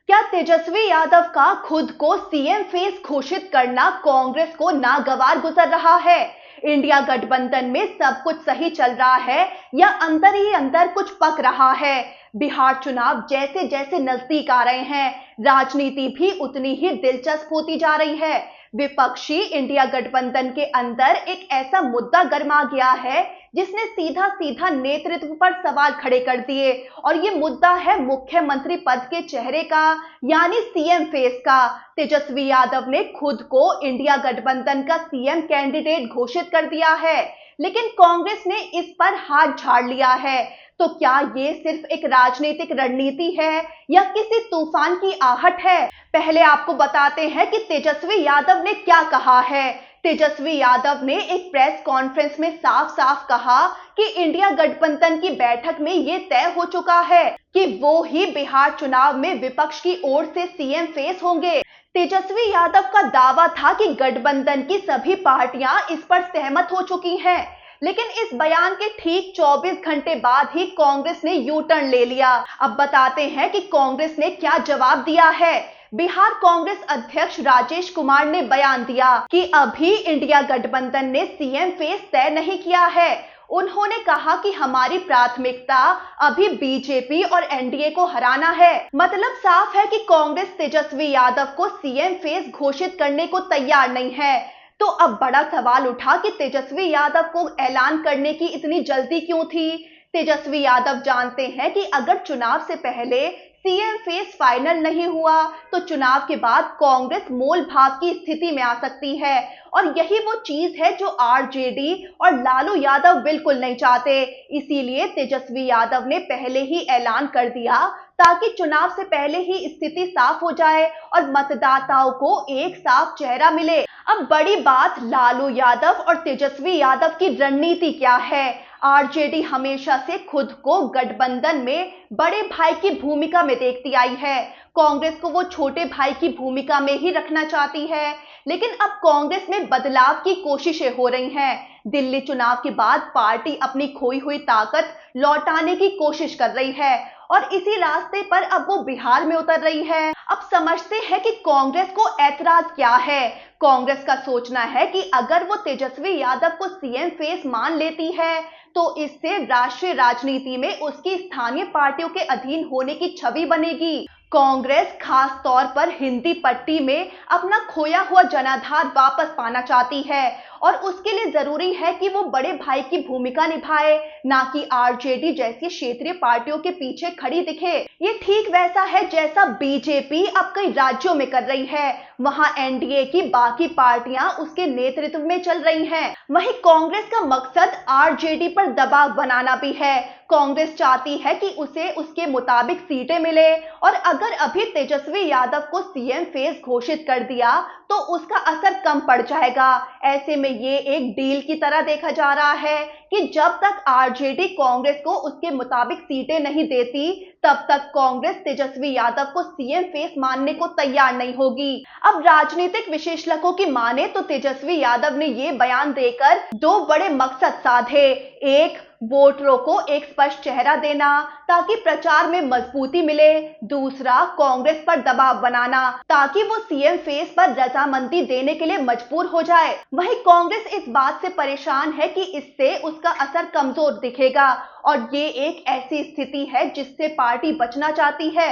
क्या तेजस्वी यादव का खुद को सीएम फेस घोषित करना कांग्रेस को नागवार गुजर रहा है? इंडिया गठबंधन में सब कुछ सही चल रहा है या अंदर ही अंदर कुछ पक रहा है? बिहार चुनाव जैसे जैसे नजदीक आ रहे हैं, राजनीति भी उतनी ही दिलचस्प होती जा रही है। विपक्षी इंडिया गठबंधन के अंदर एक ऐसा मुद्दा गरमा गया है जिसने सीधा सीधा नेतृत्व पर सवाल खड़े कर दिए, और ये मुद्दा है मुख्यमंत्री पद के चेहरे का, यानी सीएम फेस का। तेजस्वी यादव ने खुद को इंडिया गठबंधन का सीएम कैंडिडेट घोषित कर दिया है, लेकिन कांग्रेस ने इस पर हाथ झाड़ लिया है। तो क्या ये सिर्फ एक राजनीतिक रणनीति है या किसी तूफान की आहट है? पहले आपको बताते हैं कि तेजस्वी यादव ने क्या कहा है। तेजस्वी यादव ने एक प्रेस कॉन्फ्रेंस में साफ साफ कहा कि इंडिया गठबंधन की बैठक में ये तय हो चुका है कि वो ही बिहार चुनाव में विपक्ष की ओर से सीएम फेस होंगे। तेजस्वी यादव का दावा था कि गठबंधन की सभी पार्टियां इस पर सहमत हो चुकी हैं, लेकिन इस बयान के ठीक 24 घंटे बाद ही कांग्रेस ने यू टर्न ले लिया। अब बताते हैं कि कांग्रेस ने क्या जवाब दिया है। बिहार कांग्रेस अध्यक्ष राजेश कुमार ने बयान दिया कि अभी इंडिया गठबंधन ने सीएम फेस तय नहीं किया है। उन्होंने कहा कि हमारी प्राथमिकता अभी बीजेपी और एनडीए को हराना है। मतलब साफ है कि कांग्रेस तेजस्वी यादव को सीएम फेस घोषित करने को तैयार नहीं है। तो अब बड़ा सवाल उठा कि तेजस्वी यादव को ऐलान करने की इतनी जल्दी क्यों थी। तेजस्वी यादव जानते हैं कि अगर चुनाव से पहले सीएम फेस फाइनल नहीं हुआ तो चुनाव के बाद कांग्रेस मोल भाव की स्थिति में आ सकती है, और यही वो चीज है जो आरजेडी और लालू यादव बिल्कुल नहीं चाहते। इसीलिए तेजस्वी यादव ने पहले ही ऐलान कर दिया ताकि चुनाव से पहले ही स्थिति साफ हो जाए और मतदाताओं को एक साफ चेहरा मिले। अब बड़ी बात, लालू यादव और तेजस्वी यादव की रणनीति क्या है। आरजेडी हमेशा से खुद को गठबंधन में बड़े भाई की भूमिका में देखती आई है। कांग्रेस को वो छोटे भाई की भूमिका में ही रखना चाहती है, लेकिन अब कांग्रेस में बदलाव की कोशिशें हो रही हैं। दिल्ली चुनाव के बाद पार्टी अपनी खोई हुई ताकत लौटाने की कोशिश कर रही है, और इसी रास्ते पर अब वो बिहार में उतर रही है। अब समझते हैं कि कांग्रेस को ऐतराज क्या है। कांग्रेस का सोचना है कि अगर वो तेजस्वी यादव को सीएम फेस मान लेती है तो इससे राष्ट्रीय राजनीति में उसकी स्थानीय पार्टियों के अधीन होने की छवि बनेगी। कांग्रेस खास तौर पर हिंदी पट्टी में अपना खोया हुआ जनाधार वापस पाना चाहती है, और उसके लिए जरूरी है कि वो बड़े भाई की भूमिका निभाए, ना कि आरजेडी जैसी क्षेत्रीय पार्टियों के पीछे खड़ी दिखे। ये ठीक वैसा है जैसा बीजेपी अब कई राज्यों में कर रही है। वहां एनडीए की बाकी पार्टियां उसके नेतृत्व में चल रही हैं। वहीं कांग्रेस का मकसद आरजेडी पर दबाव बनाना भी है। कांग्रेस चाहती है कि उसे उसके मुताबिक सीटें मिले, और अगर अभी तेजस्वी यादव को सीएम फेस घोषित कर दिया तो उसका असर कम पड़ जाएगा। ऐसे में ये एक डील की तरह देखा जा रहा है कि जब तक आरजेडी कांग्रेस को उसके मुताबिक सीटें नहीं देती, तब तक कांग्रेस तेजस्वी यादव को सीएम फेस मानने को तैयार नहीं होगी। अब राजनीतिक विशेषज्ञों की माने तो तेजस्वी यादव ने ये बयान देकर दो बड़े मकसद साधे। एक, वोटरों को एक स्पष्ट चेहरा देना ताकि प्रचार में मजबूती मिले। दूसरा, कांग्रेस पर दबाव बनाना ताकि वो सीएम फेस पर रजामंदी देने के लिए मजबूर हो जाए। वहीं कांग्रेस इस बात से परेशान है कि इससे उसका असर कमजोर दिखेगा, और ये एक ऐसी स्थिति है जिससे पार्टी बचना चाहती है।